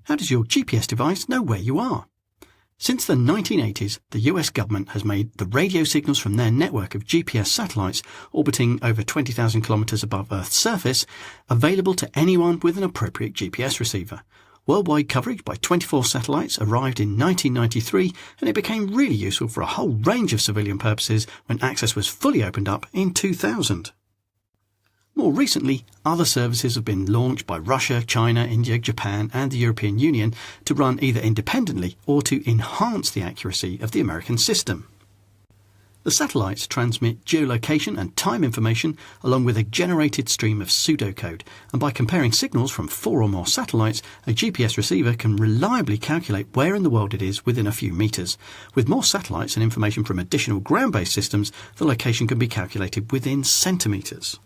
How does your GPS device know where you are? Since the 1980s, the US government has made the radio signals from their network of GPS satellites orbiting over 20,000 kilometers above Earth's surface available to anyone with an appropriate GPS receiver. Worldwide coverage by 24 satellites arrived in 1993, and it became really useful for a whole range of civilian purposes when access was fully opened up in 2000. More recently, other services have been launched by Russia, China, India, Japan and the European Union to run either independently or to enhance the accuracy of the American system. The satellites transmit geolocation and time information along with a generated stream of pseudocode, and by comparing signals from 4 or more satellites, a GPS receiver can reliably calculate where in the world it is within a few meters. With more satellites and information from additional ground-based systems, the location can be calculated within centimeters.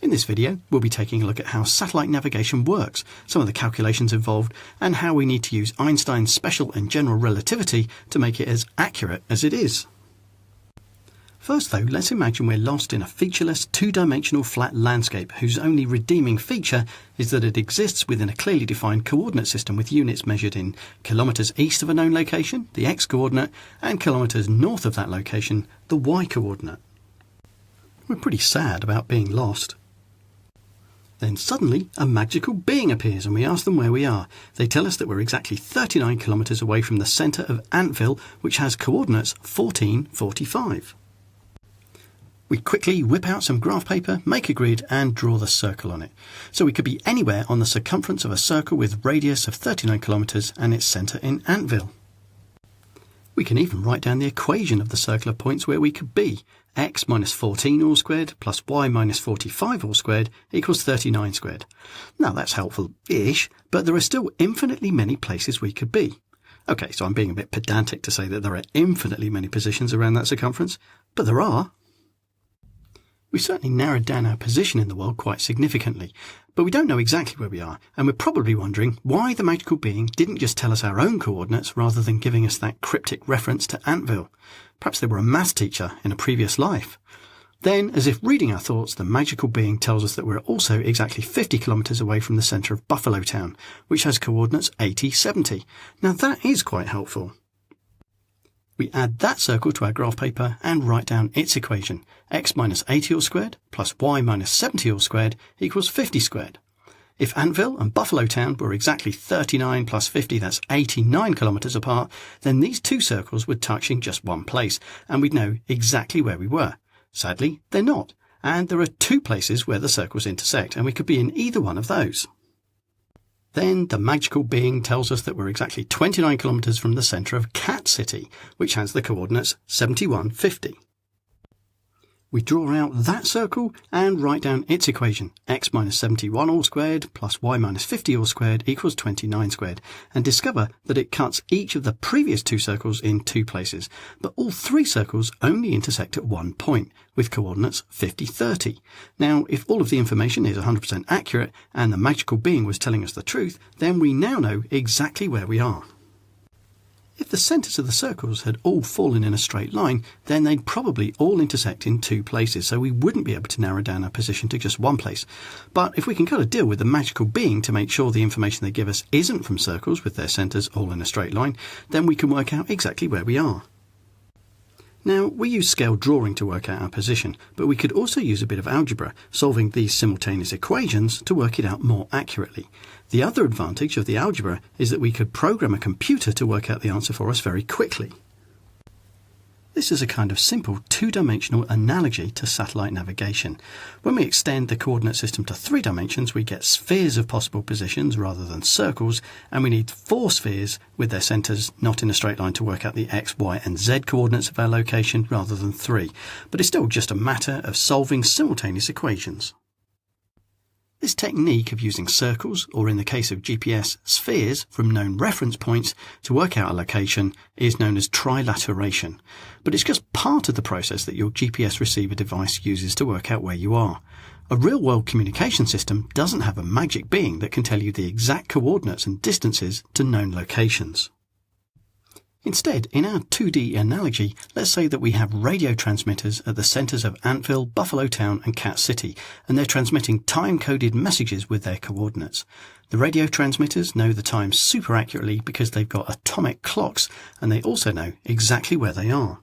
In this video, we'll be taking a look at how satellite navigation works, some of the calculations involved, and how we need to use Einstein's special and general relativity to make it as accurate as it is. First though, let's imagine we're lost in a featureless, two-dimensional flat landscape whose only redeeming feature is that it exists within a clearly defined coordinate system with units measured in kilometers east of a known location, the x-coordinate, and kilometers north of that location, the y-coordinate. We're pretty sad about being lost. Then suddenly, a magical being appears and we ask them where we are. They tell us that we're exactly 39 kilometres away from the centre of Antvil, which has coordinates 1445. We quickly whip out some graph paper, make a grid and draw the circle on it. So we could be anywhere on the circumference of a circle with radius of 39 kilometres and its centre in Antvil. We can even write down the equation of the circle of points where we could be. X minus 14 all squared plus y minus 45 all squared equals 39 squared. Now that's helpful-ish, but there are still infinitely many places we could be. Okay, so I'm being a bit pedantic to say that there are infinitely many positions around that circumference, but there are. We've certainly narrowed down our position in the world quite significantly, but we don't know exactly where we are, and we're probably wondering why the magical being didn't just tell us our own coordinates rather than giving us that cryptic reference to Antvil. Perhaps they were a maths teacher in a previous life. Then, as if reading our thoughts, the magical being tells us that we're also exactly 50 kilometres away from the centre of Buffalo Town, which has coordinates 80-70. Now that is quite helpful. We add that circle to our graph paper and write down its equation. X minus 80 all squared plus y minus 70 all squared equals 50 squared. If Antvil and Buffalo Town were exactly 39 plus 50, that's 89 kilometres apart, then these two circles would touch in just one place, and we'd know exactly where we were. Sadly, they're not, and there are two places where the circles intersect, and we could be in either one of those. Then the magical being tells us that we're exactly 29 kilometres from the centre of Cat City, which has the coordinates 7150. We draw out that circle and write down its equation. X minus 71 all squared plus y minus 50 all squared equals 29 squared, and discover that it cuts each of the previous two circles in two places, but all three circles only intersect at one point, with coordinates 50-30. Now, if all of the information is 100% accurate and the magical being was telling us the truth, then we now know exactly where we are. If the centres of the circles had all fallen in a straight line, then they'd probably all intersect in two places, so we wouldn't be able to narrow down our position to just one place. But if we can cut a deal with the magical being to make sure the information they give us isn't from circles with their centres all in a straight line, then we can work out exactly where we are. Now, we use scale drawing to work out our position, but we could also use a bit of algebra, solving these simultaneous equations to work it out more accurately. The other advantage of the algebra is that we could program a computer to work out the answer for us very quickly. This is a kind of simple two-dimensional analogy to satellite navigation. When we extend the coordinate system to 3 dimensions, we get spheres of possible positions rather than circles, and we need 4 spheres with their centres not in a straight line to work out the x, y and z coordinates of our location rather than 3. But it's still just a matter of solving simultaneous equations. This technique of using circles, or in the case of GPS, spheres, from known reference points to work out a location is known as trilateration. But it's just part of the process that your GPS receiver device uses to work out where you are. A real-world communication system doesn't have a magic being that can tell you the exact coordinates and distances to known locations. Instead, in our 2D analogy, let's say that we have radio transmitters at the centres of Antvil, Buffalo Town and Cat City, and they're transmitting time-coded messages with their coordinates. The radio transmitters know the time super accurately because they've got atomic clocks, and they also know exactly where they are.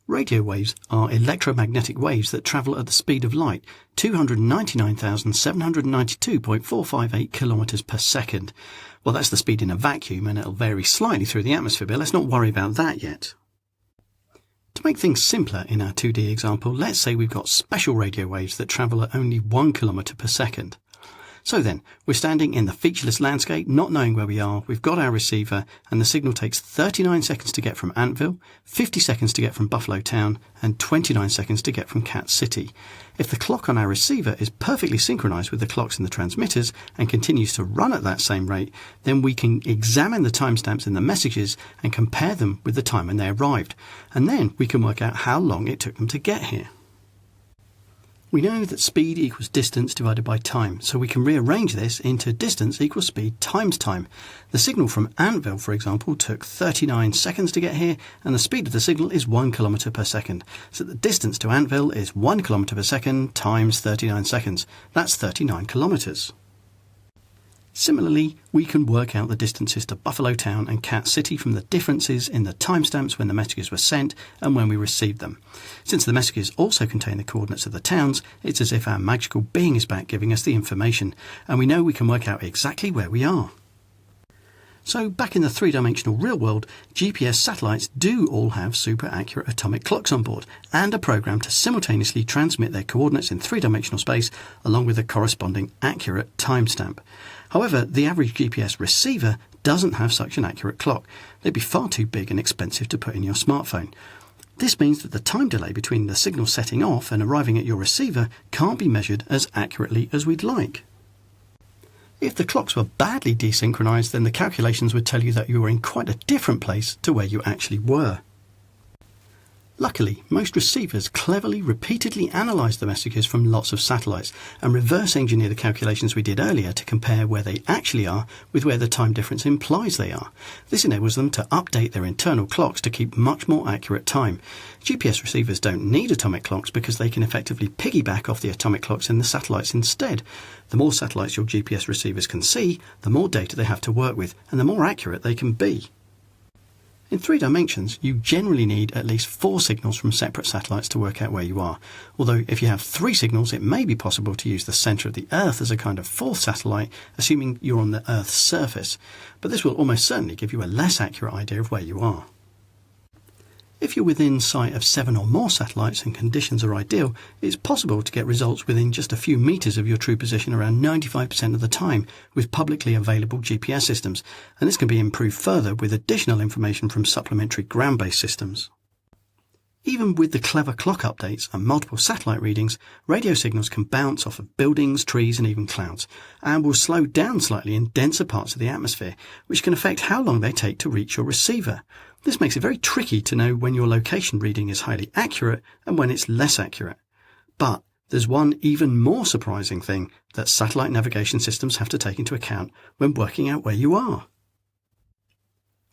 Radio waves are electromagnetic waves that travel at the speed of light, 299,792.458 kilometers per second. Well, that's the speed in a vacuum, and it'll vary slightly through the atmosphere, but let's not worry about that yet. To make things simpler in our 2D example, let's say we've got special radio waves that travel at only 1 kilometer per second. So then, we're standing in the featureless landscape, not knowing where we are, we've got our receiver, and the signal takes 39 seconds to get from Antvil, 50 seconds to get from Buffalo Town, and 29 seconds to get from Cat City. If the clock on our receiver is perfectly synchronized with the clocks in the transmitters and continues to run at that same rate, then we can examine the timestamps in the messages and compare them with the time when they arrived, and then we can work out how long it took them to get here. We know that speed equals distance divided by time, so we can rearrange this into distance equals speed times time. The signal from Antvil, for example, took 39 seconds to get here, and the speed of the signal is 1 kilometer per second. So the distance to Antvil is 1 kilometer per second times 39 seconds. That's 39 kilometers. Similarly, we can work out the distances to Buffalo Town and Cat City from the differences in the timestamps when the messages were sent and when we received them. Since the messages also contain the coordinates of the towns, it's as if our magical being is back giving us the information, and we know we can work out exactly where we are. So back in the three-dimensional real world, GPS satellites do all have super accurate atomic clocks on board and are programmed to simultaneously transmit their coordinates in three-dimensional space along with a corresponding accurate timestamp. However, the average GPS receiver doesn't have such an accurate clock. They'd be far too big and expensive to put in your smartphone. This means that the time delay between the signal setting off and arriving at your receiver can't be measured as accurately as we'd like. If the clocks were badly desynchronized, then the calculations would tell you that you were in quite a different place to where you actually were. Luckily, most receivers cleverly repeatedly analyse the messages from lots of satellites and reverse engineer the calculations we did earlier to compare where they actually are with where the time difference implies they are. This enables them to update their internal clocks to keep much more accurate time. GPS receivers don't need atomic clocks because they can effectively piggyback off the atomic clocks in the satellites instead. The more satellites your GPS receivers can see, the more data they have to work with, and the more accurate they can be. In 3 dimensions, you generally need at least 4 signals from separate satellites to work out where you are. Although if you have 3 signals, it may be possible to use the centre of the Earth as a kind of 4th satellite, assuming you're on the Earth's surface. But this will almost certainly give you a less accurate idea of where you are. If you're within sight of 7 or more satellites and conditions are ideal, it's possible to get results within just a few meters of your true position around 95% of the time with publicly available GPS systems, and this can be improved further with additional information from supplementary ground-based systems. Even with the clever clock updates and multiple satellite readings, radio signals can bounce off of buildings, trees and even clouds, and will slow down slightly in denser parts of the atmosphere, which can affect how long they take to reach your receiver. This makes it very tricky to know when your location reading is highly accurate and when it's less accurate. But there's one even more surprising thing that satellite navigation systems have to take into account when working out where you are.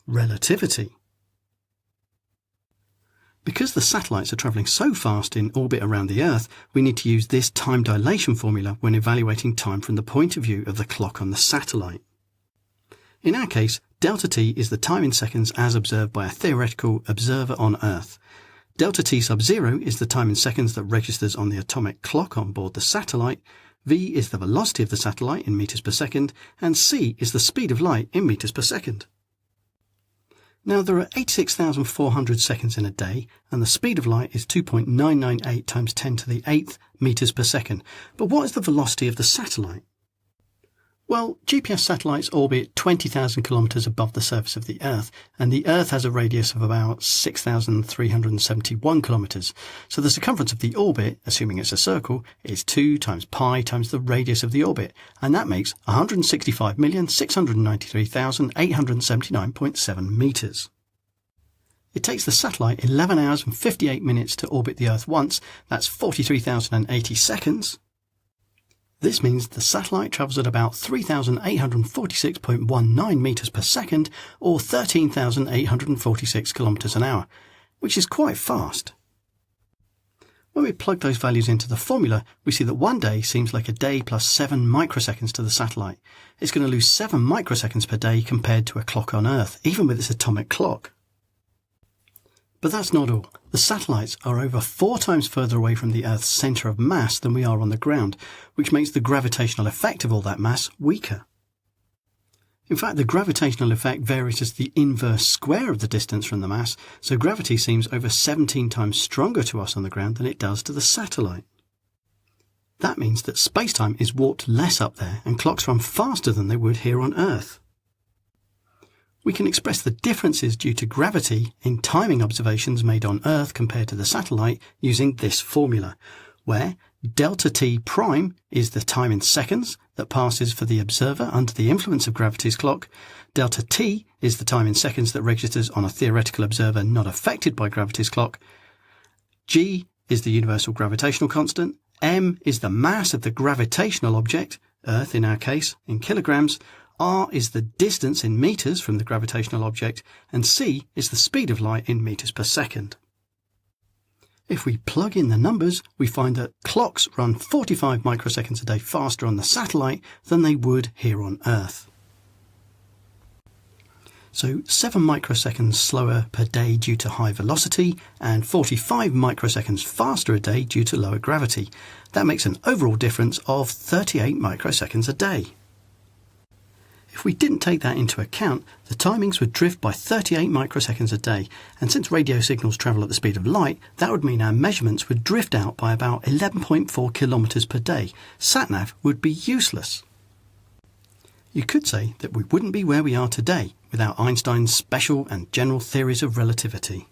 Relativity. Because the satellites are travelling so fast in orbit around the Earth, we need to use this time dilation formula when evaluating time from the point of view of the clock on the satellite. In our case, delta t is the time in seconds as observed by a theoretical observer on Earth. Delta t sub 0 is the time in seconds that registers on the atomic clock on board the satellite, v is the velocity of the satellite in meters per second, and c is the speed of light in meters per second. Now, there are 86,400 seconds in a day, and the speed of light is 2.998 times 10 to the 8th meters per second. But what is the velocity of the satellite? Well, GPS satellites orbit 20,000 kilometers above the surface of the Earth, and the Earth has a radius of about 6,371 kilometers. So the circumference of the orbit, assuming it's a circle, is 2 times pi times the radius of the orbit, and that makes 165,693,879.7 meters. It takes the satellite 11 hours and 58 minutes to orbit the Earth once. That's 43,080 seconds. This means the satellite travels at about 3,846.19 metres per second, or 13,846 kilometres an hour, which is quite fast. When we plug those values into the formula, we see that 1 day seems like a day plus 7 microseconds to the satellite. It's going to lose 7 microseconds per day compared to a clock on Earth, even with its atomic clock. But that's not all. The satellites are over 4 times further away from the Earth's centre of mass than we are on the ground, which makes the gravitational effect of all that mass weaker. In fact, the gravitational effect varies as the inverse square of the distance from the mass, so gravity seems over 17 times stronger to us on the ground than it does to the satellite. That means that space-time is warped less up there and clocks run faster than they would here on Earth. We can express the differences due to gravity in timing observations made on Earth compared to the satellite using this formula, where delta t prime is the time in seconds that passes for the observer under the influence of gravity's clock, delta t is the time in seconds that registers on a theoretical observer not affected by gravity's clock, g is the universal gravitational constant, m is the mass of the gravitational object, Earth in our case, in kilograms, r is the distance in metres from the gravitational object, and c is the speed of light in metres per second. If we plug in the numbers, we find that clocks run 45 microseconds a day faster on the satellite than they would here on Earth. So 7 microseconds slower per day due to high velocity and 45 microseconds faster a day due to lower gravity. That makes an overall difference of 38 microseconds a day. If we didn't take that into account, the timings would drift by 38 microseconds a day, and since radio signals travel at the speed of light, that would mean our measurements would drift out by about 11.4 kilometres per day. SatNav would be useless. You could say that we wouldn't be where we are today without Einstein's special and general theories of relativity.